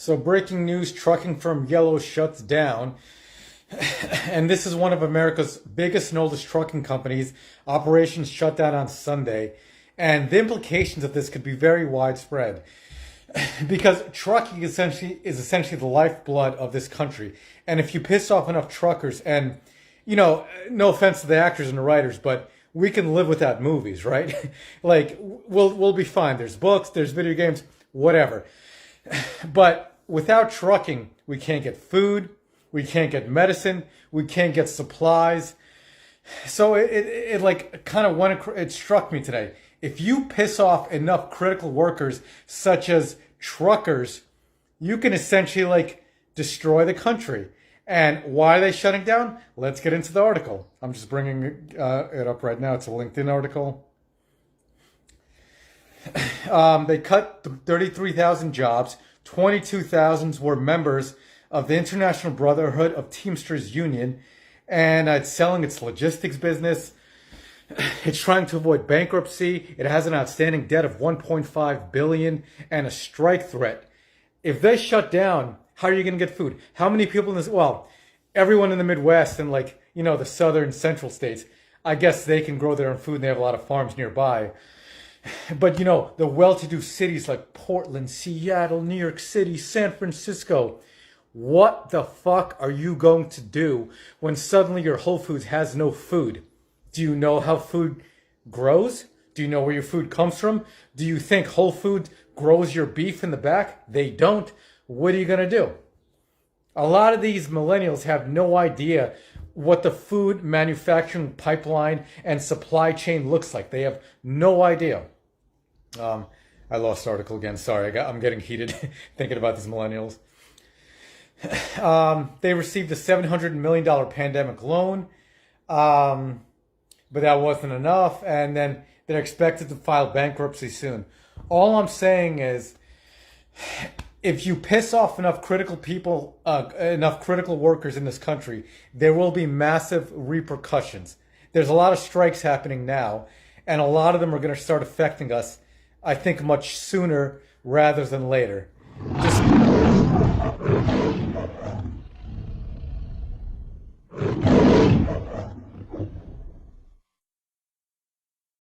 So breaking news, trucking firm Yellow shuts down. And this is one of America's biggest and oldest trucking companies. Operations shut down on Sunday. And the implications of this could be very widespread. Because trucking is essentially the lifeblood of this country. And if you piss off enough truckers, and no offense to the actors and the writers, but we can live without movies, right? Like we'll be fine. There's books, there's video games, whatever. But without trucking, we can't get food, we can't get medicine, we can't get supplies. So it like kind of it struck me today. If you piss off enough critical workers, such as truckers, you can essentially like destroy the country. And why are they shutting down? Let's get into the article. I'm just bringing it up right now. It's a LinkedIn article. They cut 33,000 jobs. 22,000 were members of the International Brotherhood of Teamsters Union, and it's selling its logistics business. It's trying to avoid bankruptcy. It has an outstanding debt of 1.5 billion and a strike threat. If they shut down, how are you going to get food? How many people in this? Well, everyone in the Midwest and the southern central states, I guess they can grow their own food and they have a lot of farms nearby. But the well-to-do cities like Portland, Seattle, New York City, San Francisco, what the fuck are you going to do when suddenly your Whole Foods has no food? Do you know how food grows? Do you know where your food comes from? Do you think Whole Foods grows your beef in the back? They don't. What are you going to do? A lot of these millennials have no idea what the food manufacturing pipeline and supply chain looks like. They have no idea. I lost the article again. Sorry, I'm getting heated thinking about these millennials. They received a $700 million pandemic loan. But that wasn't enough, and then they're expected to file bankruptcy soon. All I'm saying is, if you piss off enough critical people, enough critical workers in this country, there will be massive repercussions. There's a lot of strikes happening now, and a lot of them are going to start affecting us, I think, much sooner rather than later. Just